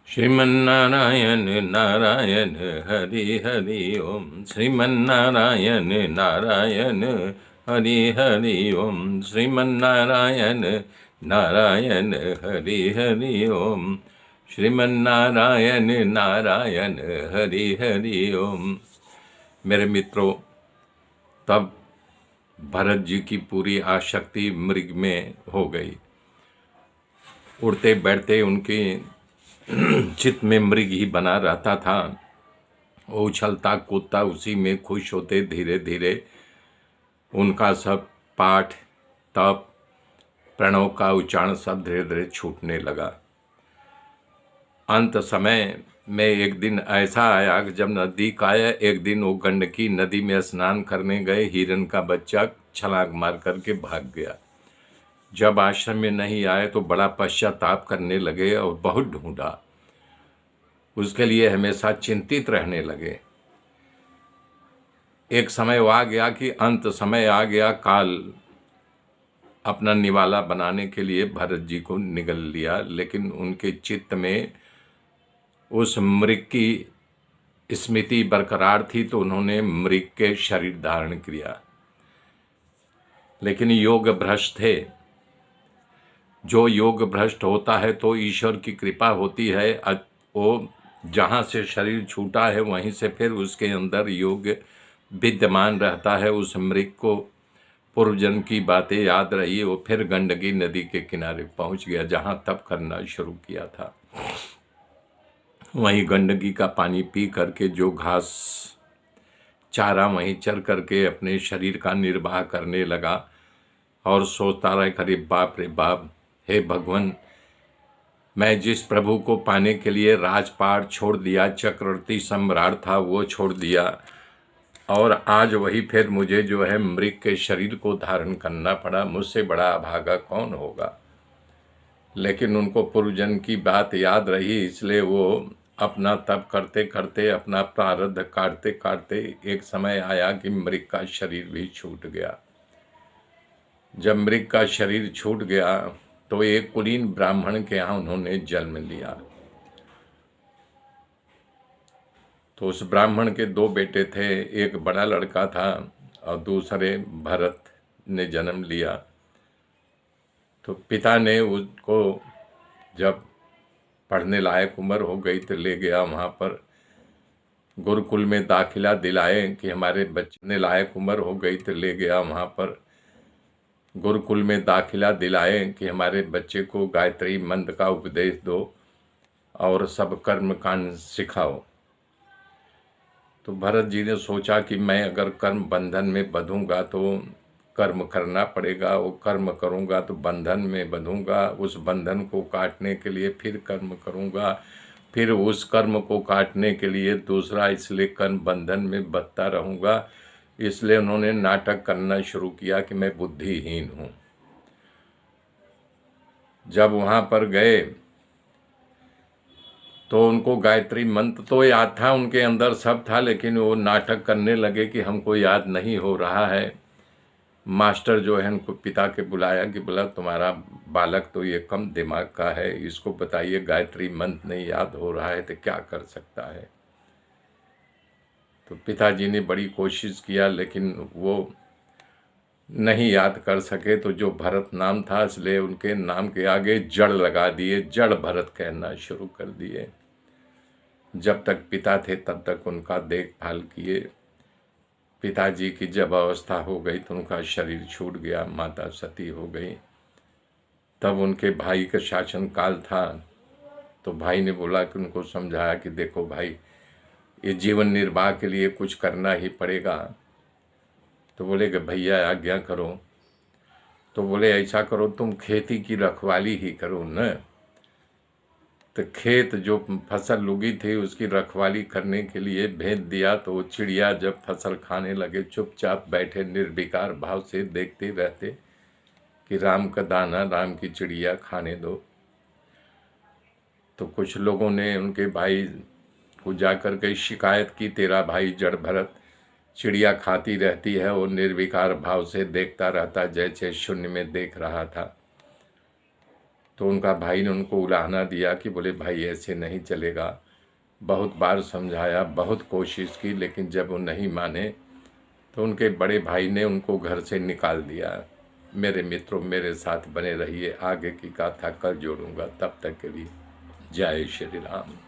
श्रीमन्नारायण नारायण हरि हरि ओम। श्रीमन्नारायण नारायण हरि हरि ओम। श्रीमन्नारायण नारायण हरि हरि ओम। श्रीमन्नारायण नारायण हरि हरि ओम। मेरे मित्रों, तब भरत जी की पूरी आसक्ति मृग में हो गई। उड़ते बैठते उनके चित्त में मृग ही बना रहता था। वो उछलता कूदता उसी में खुश होते। धीरे धीरे उनका सब पाठ, तप, प्रणव का उच्चारण सब धीरे धीरे छूटने लगा। अंत समय में एक दिन ऐसा आया कि जब नजदीक आया, एक दिन वो गंडकी नदी में स्नान करने गए। हिरन का बच्चा छलांग मार करके भाग गया। जब आश्रम में नहीं आए तो बड़ा पश्चाताप करने लगे और बहुत ढूंढा। उसके लिए हमेशा चिंतित रहने लगे। एक समय वो आ गया कि अंत समय आ गया। काल अपना निवाला बनाने के लिए भरत जी को निगल लिया, लेकिन उनके चित्त में उस मृग की स्मृति बरकरार थी, तो उन्होंने मृग के शरीर धारण किया। लेकिन योग भ्रष्ट थे। जो योग भ्रष्ट होता है तो ईश्वर की कृपा होती है। वो जहाँ से शरीर छूटा है वहीं से फिर उसके अंदर योग विद्यमान रहता है। उस मृग को पूर्वजन्म की बातें याद रही। वो फिर गंडकी नदी के किनारे पहुंच गया, जहाँ तप करना शुरू किया था। वहीं गंडकी का पानी पी करके, जो घास चारा वहीं चर करके अपने शरीर का निर्वाह करने लगा और सोचता रहा, अरे बाप रे बाप, हे भगवान, मैं जिस प्रभु को पाने के लिए राजपाट छोड़ दिया, चक्रवर्ती सम्राट था वो छोड़ दिया, और आज वही फिर मुझे जो है मृग के शरीर को धारण करना पड़ा। मुझसे बड़ा अभागा कौन होगा। लेकिन उनको पूर्वजन्म की बात याद रही, इसलिए वो अपना तप करते करते, अपना प्रारब्ध काटते काटते एक समय आया कि मृग का शरीर भी छूट गया। जब मृग का शरीर छूट गया तो एक कुलीन ब्राह्मण के यहाँ उन्होंने जन्म लिया। तो उस ब्राह्मण के दो बेटे थे। एक बड़ा लड़का था और दूसरे भरत ने जन्म लिया। तो पिता ने उसको जब पढ़ने लायक उम्र हो गई तो ले गया वहाँ पर गुरुकुल में दाखिला दिलाए कि हमारे बच्चे ने लायक उम्र हो गई तो ले गया वहाँ पर गुरुकुल में दाखिला दिलाए कि हमारे बच्चे को गायत्री मंत्र का उपदेश दो और सब कर्म कांड सिखाओ। तो भरत जी ने सोचा कि मैं अगर कर्म बंधन में बंधूंगा तो कर्म करना पड़ेगा, वो कर्म करूंगा तो बंधन में बंधूंगा, उस बंधन को काटने के लिए फिर कर्म करूंगा, फिर उस कर्म को काटने के लिए दूसरा, इसलिए कर्म बंधन में बंधता रहूंगा। इसलिए उन्होंने नाटक करना शुरू किया कि मैं बुद्धिहीन हूँ। जब वहाँ पर गए तो उनको गायत्री मंत्र तो याद था, उनके अंदर सब था, लेकिन वो नाटक करने लगे कि हमको याद नहीं हो रहा है। मास्टर जो है उनको पिता के बुलाया कि बोला, तुम्हारा बालक तो ये कम दिमाग का है, इसको बताइए गायत्री मंत्र नहीं याद हो रहा है तो क्या कर सकता है। तो पिताजी ने बड़ी कोशिश किया लेकिन वो नहीं याद कर सके। तो जो भरत नाम था इसलिए उनके नाम के आगे जड़ लगा दिए, जड़ भरत कहना शुरू कर दिए। जब तक पिता थे तब तक उनका देखभाल किए। पिताजी की जब अवस्था हो गई तो उनका शरीर छूट गया, माता सती हो गई। तब उनके भाई का शासन काल था। तो भाई ने बोला कि उनको समझाया कि देखो भाई, ये जीवन निर्वाह के लिए कुछ करना ही पड़ेगा। तो बोले कि भैया आज्ञा करो। तो बोले ऐसा करो, तुम खेती की रखवाली ही करो न। तो खेत जो फसल उगी थी उसकी रखवाली करने के लिए भेज दिया। तो वो चिड़िया जब फसल खाने लगे चुपचाप बैठे निर्विकार भाव से देखते रहते कि राम का दाना राम की चिड़िया खाने दो। तो कुछ लोगों ने उनके भाई को जाकर के शिकायत की, तेरा भाई जड़ भरत चिड़िया खाती रहती है, वो निर्विकार भाव से देखता रहता जैसे शून्य में देख रहा था। तो उनका भाई ने उनको उलाहना दिया कि बोले भाई ऐसे नहीं चलेगा। बहुत बार समझाया, बहुत कोशिश की, लेकिन जब वो नहीं माने तो उनके बड़े भाई ने उनको घर से निकाल दिया। मेरे मित्रों, मेरे साथ बने रहिए, आगे की गाथा कल जोड़ूंगा। तब तक के लिए जय श्री राम।